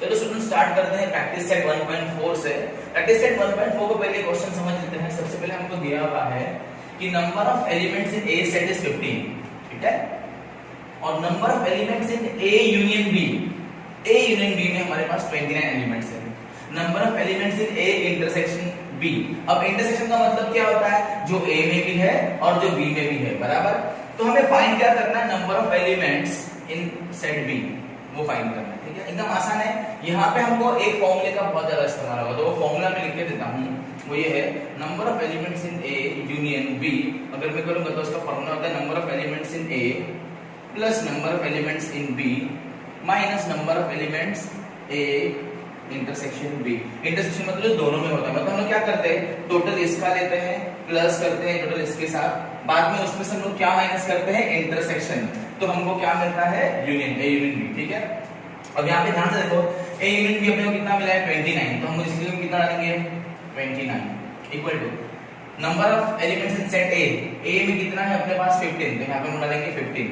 चलो student start करते हैं प्रैक्टिस सेट 1.4 से। प्रैक्टिस सेट 1.4 को पहले क्वेश्चन समझ लेते हैं। सबसे पहले हमको दिया हुआ है कि number of elements in A set is 15, ठीक है, और number of elements in A union B, A union B में हमारे पास 29 एलिमेंट्स हैं। Number of elements in A intersection B, अब इंटरसेक्शन का मतलब क्या होता है, जो ए में भी है और जो बी में भी है, बराबर। तो हमें फाइंड क्या करना है, number of elements in set B, वो फाइंड करना है, ठीक है, एकदम आसान है। यहाँ पे हमको एक फॉर्मूले का बहुत ज्यादा इस्तेमाल होगा, तो वो फॉर्मूला मैं लिख के देता हूँ, वो ये है number of elements in A union B. अगर मैं करूंगा तो उसका फॉर्मूला होता है number of elements in A plus number of elements in B minus number of elements A intersection B. Intersection मतलब दोनों में होता है, मतलब हम लोग क्या करते हैं, टोटल इसका लेते हैं प्लस करते हैं टोटल इसके साथ, बाद में उसमें से हम लोग क्या माइनस करते हैं, इंटरसेक्शन, तो हमको क्या मिलता है, यूनियन, ए यूनियन बी, ठीक है। अब यहाँ पे ध्यान से देखो, ए यूनियन बी अपने को कितना मिला है, 29, तो हम इसके लिए कितना डालेंगे, 29 equal to number of elements in set A में कितना है अपने पास 15, तो यहाँ पे हम डालेंगे 15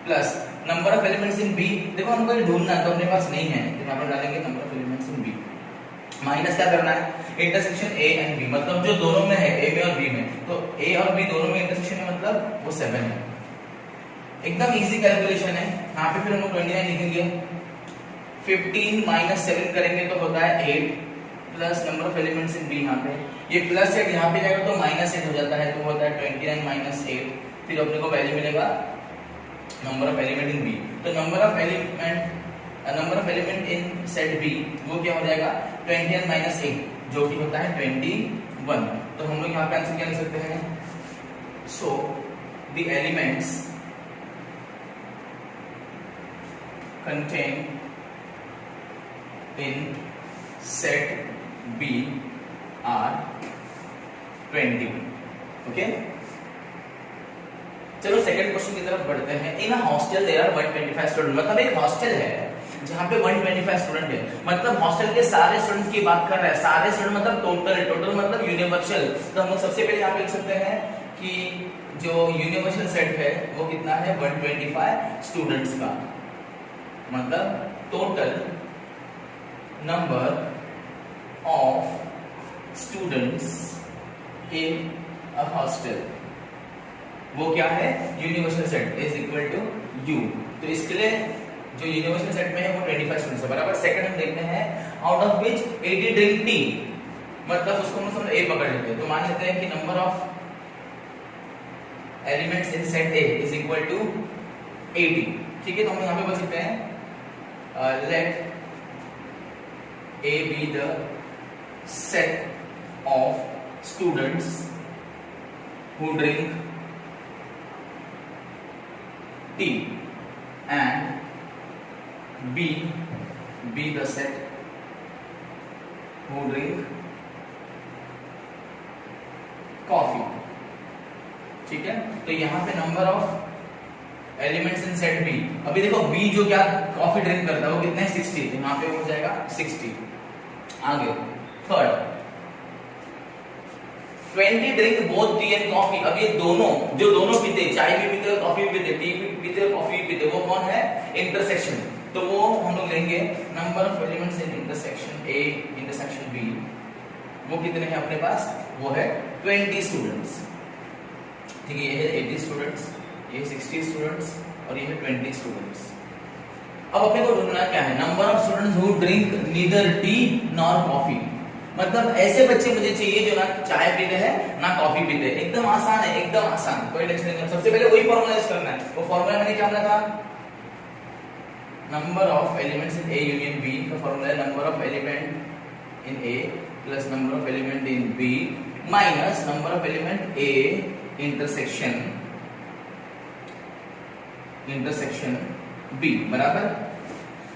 plus number of elements in B, देखो हमको ये ढूंढना है तो अपने पास नहीं है, तो यहाँ पे डालेंगे number of elements in B minus क्या करना है, इंटरसेक्शन ए एंड बी, मतलब जो दोनों में है, ए में और बी में, तो ए और बी दोनों में इंटरसेक्शन है, मतलब वो 7 है। एकदम इजी कैलकुलेशन है। यहाँ पे फिर हम लोग 29 लिखेंगे, 15 माइनस 7 करेंगे तो होता है 8 plus number of elements in B, यहाँ पे ये प्लस 8 यहाँ पे जाएगा तो माइनस 8 हो जाता है, तो होता है 29 माइनस 8, फिर अपने को वैल्यू मिलेगा number of element in B. तो number of element in set B वो क्या हो जाएगा, 29 माइनस 8 जो कि होता है 21। तो हम लोग यहाँ पे आंसर क्या लिख सकते हैं, so the elements contained in set B are 20, okay. चलो सेकंड क्वेश्चन की तरफ बढ़ते हैं। In a hostel there are 125 student, मतलब एक हॉस्टल है जहां पे 125 स्टूडेंट है, मतलब हॉस्टल के सारे स्टूडेंट्स की बात कर रहा है, सारे स्टूडेंट मतलब टोटल मतलब यूनिवर्सल। तो हम लोग सबसे पहले यहाँ पे लिख सकते हैं कि जो यूनिवर्सल सेट है वो कितना है, 125 स्टूडेंट्स का, मतलब total number of students in a hostel, वो क्या है, universal set is equal to U. तो इसके लिए जो यूनिवर्सल सेट में है वो 25 स्टूडेंट्स है, बराबर। सेकंड हम देखते हैं out of which 80 drink tea, मतलब उसको हम ए पकड़ लेते हैं, तो मान लेते हैं कि number of elements in set A is equal to 80, ठीक है। तो हम यहाँ पे बोल सकते हैं let A be the set of students who drink tea and B be the set who drink coffee, ठीक है। तो यहाँ पे number of elements in set B, अभी देखो बी जो क्या कॉफी ड्रिंक करता है वो कितना है, 60, तो यहाँ पे हो जाएगा 60। आगे third 20 drink both T and coffee, अब ये दोनों जो दोनों पीते, चाय भी पीते कॉफी भी पीते, टी भी पीते कॉफी भी पीते, वो कौन है, इंटरसेक्शन। तो वो हम लोग लेंगे number of elements in intersection A intersection B, वो कितने हैं अपने पास, वो है 20 स्टूडेंट्स, ठीक है। ये है 80 स्टूडेंट्स, ये 60 स्टूडेंट्स और ये है 20 स्टूडेंट्स। अब अपने को ढूंढना क्या है, number of students who drink neither T nor coffee, मतलब ऐसे बच्चे मुझे चाहिए जो ना चाय पीते हैं ना कॉफी पीते हैं। एकदम आसान है, एकदम आसान, कोई टेंशन नहीं। सबसे पहले वही फॉर्मूला यूज करना है, वो फॉर्मूला मैंने क्या बोला था, number of elements in A union B का फॉर्मूला है number of element in A plus number of element in B minus number of element A intersection B, बराबर।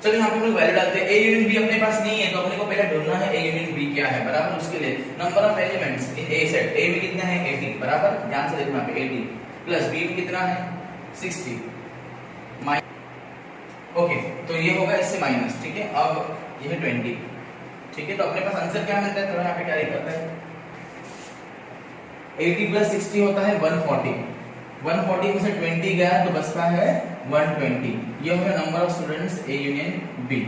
चलो यहाँ पे हम लोग वैल्यू डालते हैं, ए यूनियन बी अपने पास नहीं है तो अपने को पहले ढूंढना है ए यूनियन बी क्या है, बराबर। उसके लिए number of elements in A set, A में कितना है 80, बराबर, ध्यान से देखना, 80 प्लस बी में कितना है 60, ओके, तो ये होगा इससे माइनस, ठीक है। अब ये है 20, ठीक है। तो अपने पास आंसर क्या मिलता है, तो यहाँ पे क्या लिखा है, 80 प्लस 60 होता है 140, 140 में से 20 गया तो बचता है 120। ये होगा number of students A union B.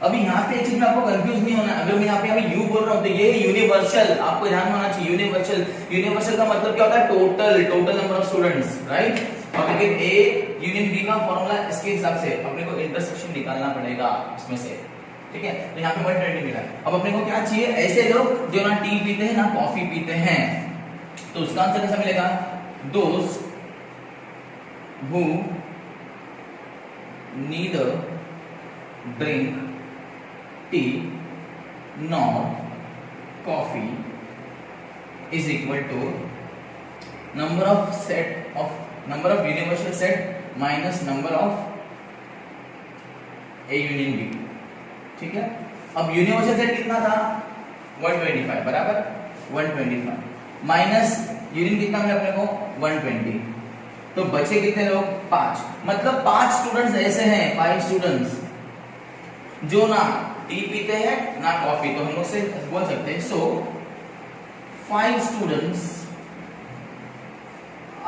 अभी यहाँ पे एक चीज में आपको कंफ्यूज नहीं होना, अगर मैं यहाँ पे यू बोल रहा हूँ तो ये यूनिवर्सल, आपको ध्यान में होना चाहिए यूनिवर्सल। यूनिवर्सल का मतलब क्या होता है? Total number of students, right. और लेकिन ए यूनियन बी का फॉर्मूला इसके हिसाब से अपने को इंटरसेक्शन निकालना पड़ेगा इसमें से, ठीक है। तो यहाँ पे 120 मिला। अब अपने को क्या चाहिए? ऐसे लोग जो ना टी पीते हैं ना कॉफी पीते हैं, तो उसका आंसर कैसा मिलेगा? Those who neither drink tea nor coffee is equal to number of universal set minus number of A union B, ठीक है। अब यूनिवर्सल सेट कितना था? 125 बराबर 125 माइनस यूनियन कितना मिला अपने को? 120, तो बचे कितने लोग? 5। मतलब 5 स्टूडेंट्स ऐसे हैं, 5 स्टूडेंट्स जो ना टी पीते हैं ना कॉफी, तो हम लोग से बोल सकते हैं so 5 students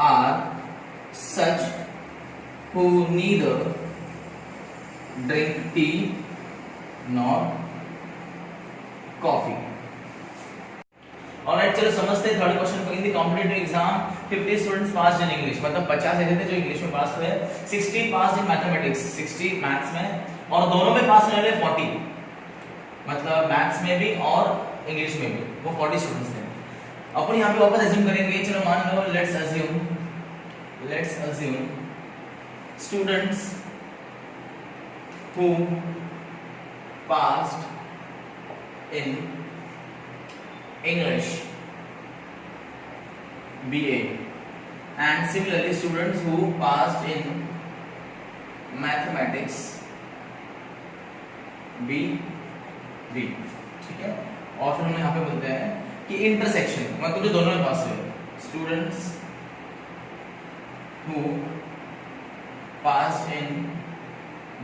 are such who neither drink tea nor coffee. Alright, चलो समझते हैं थर्ड क्वेश्चन को। In the competitive exam 50 students pass in English, मतलब 50 ऐसे थे जो इंग्लिश में पास हुए, 60 पास इन मैथमेटिक्स, 60 मैथ्स में, और दोनों में पास होने वाले 40, मतलब मैथ्स में भी और इंग्लिश में भी, वो 40 स्टूडेंट्स थे। अपन यहाँ पे वापस अज्यूम करेंगे, चलो मान लो let's assume students who passed in English BA and similarly students who passed in mathematics B, ठीक है। और फिर हम यहाँ पे बोलते हैं कि इंटरसेक्शन मतलब जो दोनों में पास हुए, students who passed in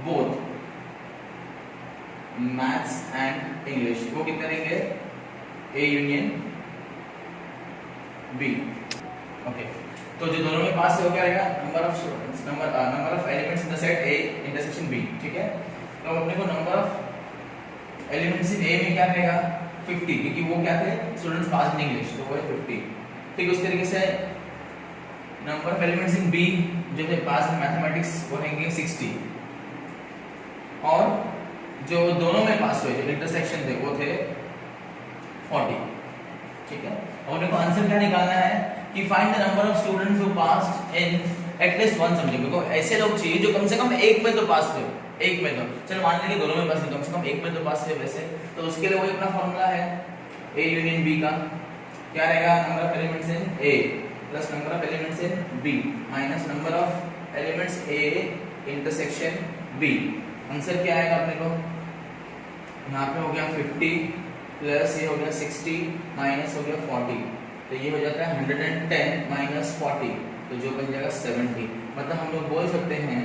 both maths and English, वो कितने रहेंगे? A union B, okay. तो जो दोनों में पास है वो क्या रहेगा? Number of students, number of elements in the set A intersection B, ठीक है। तो अपने को number of elements in A में क्या रहेगा? 50, क्योंकि वो क्या थे? स्टूडेंट्स पास इन इंग्लिश, तो वो है 50, ठीक। उस तरीके से number of elements in B जो थे पास इन मैथमेटिक्स वो रहेंगे 60, और जो दोनों में पास हुए जो इंटरसेक्शन थे वो थे 40, ठीक है। और देखो आंसर क्या निकालना है कि find the number of students who passed in at least one subject. देखो ऐसे लोग चाहिए जो कम से कम एक में तो पास हुए, एक में तो, चलो मान लीजिए दोनों में पास नहीं, कम से कम एक में तो पास हुए वैसे, तो उसके लिए वही अपना फॉर्मूला है ए यूनियन बी का, क्या रहेगा? Number of elements in A plus number of elements in B minus number of elements A intersection B. Answer क्या आएगा अपने को? यहाँ पे हो गया 50 प्लस ये हो गया 60 माइनस हो गया 40, तो ये हो जाता है 110 माइनस 40, तो जो बन जाएगा 70। मतलब हम लोग बोल सकते हैं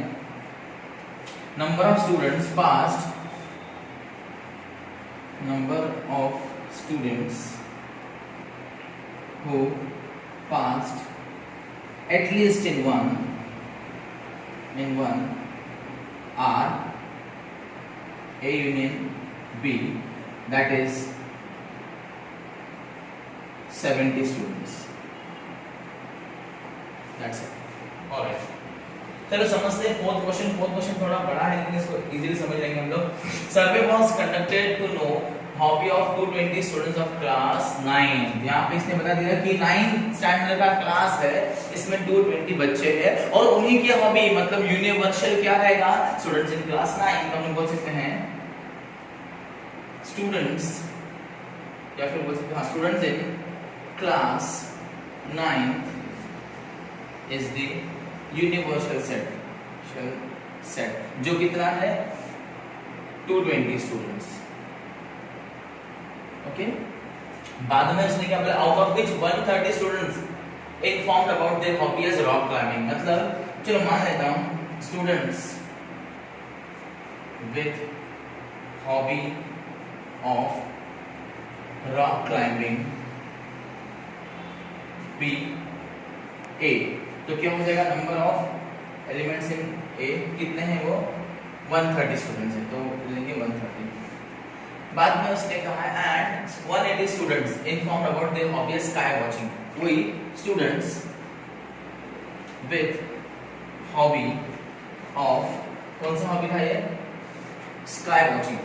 number of students passed, number of students who passed at least in one or A union B, that is 70 students. That's it. Alright. चलो समझते हैं फोर्थ क्वेश्चन। फोर्थ क्वेश्चन थोड़ा बड़ा है लेकिन इसको इजीली समझ लेंगे हम लोग। Survey was conducted to know hobby of 220 students of class 9। यहाँ पे इसने बता दिया कि 9 स्टैंडर्ड का क्लास है, इसमें 220 बच्चे हैं और उन्हीं की हॉबी मतलब यूनिवर्सल क्या रहेगा? Students in class 9। तो हम बोल सकते हैं स्टूडेंट्स, या फिर बोल सकते हैं students in class 9 is the universal set जो कितना है? 220 स्टूडेंट्स, ओके। बाद में उसने क्या बोला? Out of which 130 students informed about their hobby as rock climbing. मतलब चलो मान लेता हूं students with hobby of rock climbing be A, तो क्या हो जाएगा? Number of elements in A कितने हैं? वो 130 स्टूडेंट्स हैं, तो लेंगे 130। बाद में उसने कहा and 180 students informed about their hobby sky watching. कोई स्टूडेंट्स विथ हॉबी ऑफ, कौन सा हॉबी था ये? Sky watching.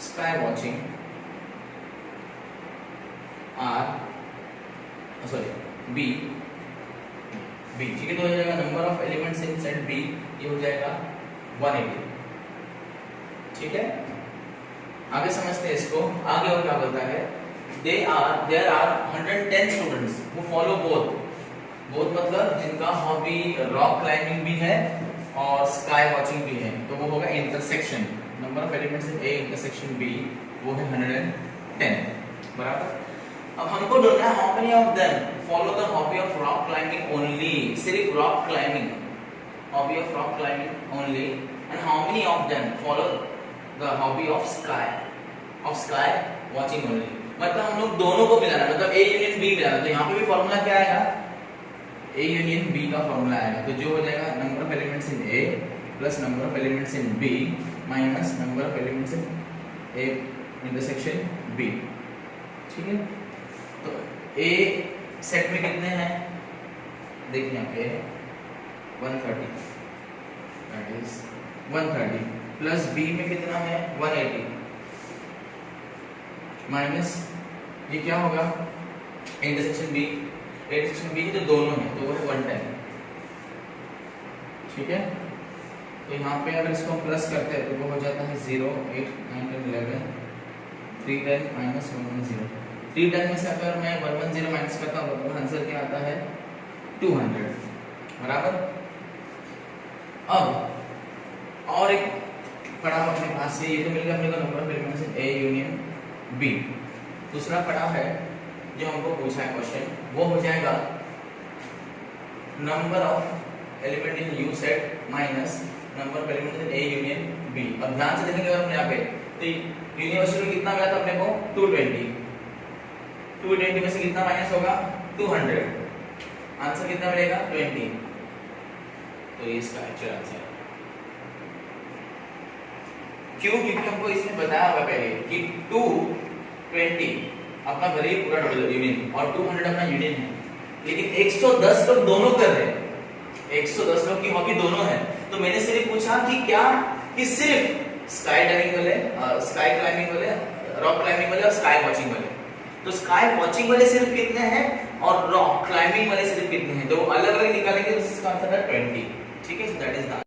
Sky watching or sorry B B, ठीक है। तो हो जाएगा number of elements in set B, ये हो जाएगा 180, ठीक है। आगे समझते हैं इसको। आगे और क्या बोलता है? There are 110 students who follow both मतलब जिनका हॉबी रॉक क्लाइंबिंग भी है और स्काई वॉचिंग भी है, तो वो होगा intersection. Number of elements in A intersection B, वो है 110, बराबर। अब हमको ढूंढना है how many of them follow the hobby of rock climbing only, सिर्फ rock climbing, hobby of rock climbing only, and how many of them follow the hobby of sky watching only. मतलब हम लोग दोनों को मिलाना, मतलब ए यूनियन बी मिलाना। तो यहाँ पे भी फॉर्मूला क्या आएगा? ए यूनियन बी का फॉर्मूला आएगा। तो जो हो जाएगा number of elements in A plus number of elements in B minus number of elements in A intersection B, ठीक है। तो ए सेट में कितने हैं? देखिए यहाँ पे 130, दैट इज 130 प्लस बी में कितना है? 180 माइनस ये क्या होगा? इंटरसेक्शन बी, इंटरसेक्शन बी तो दोनों है, तो वो है 110, ठीक है। तो यहाँ पे अगर इसको हम प्लस करते हैं तो वो हो जाता है 0, 8, 9, 10, 11, 310 माइनस 110। 310 में से अगर मैं 110 माइनस करता हूँ तो आंसर क्या आता है? 200, बराबर। अब और एक पड़ाव अपने पास से, ये तो मिल गया अपने को number of elements in A union B. दूसरा पड़ाव है जो हमको पूछा है क्वेश्चन, वो हो जाएगा number of element in U set minus number of element in A union B. अब ध्यान से देखेंगे अगर हम यहाँ पे, तो यूनिवर्सिटी में कितना मिला था अपने को? 220, 220 में से कितना माइनस होगा? 200, आंसर कितना मिलेगा? 20। तो ये इसका एक्चुअल आंसर है। क्यों? क्योंकि हमको इसमें बताया होगा पहले कि 220 अपना भले ही पूरा टोटल यूनियन और 200 अपना यूनियन है, लेकिन 110 लोग दोनों कर रहे हैं, 110 लोग की हॉबी दोनों है। तो मैंने सिर्फ पूछा कि क्या कि सिर्फ स्काई डाइविंग वाले, स्काई क्लाइंबिंग वाले, रॉक क्लाइंबिंग वाले और स्काई वॉचिंग वाले, तो स्काई वॉचिंग वाले सिर्फ कितने हैं और रॉक क्लाइंबिंग वाले सिर्फ कितने हैं, तो अलग अलग निकालेंगे तो इसका आंसर है 20, ठीक है। So that is the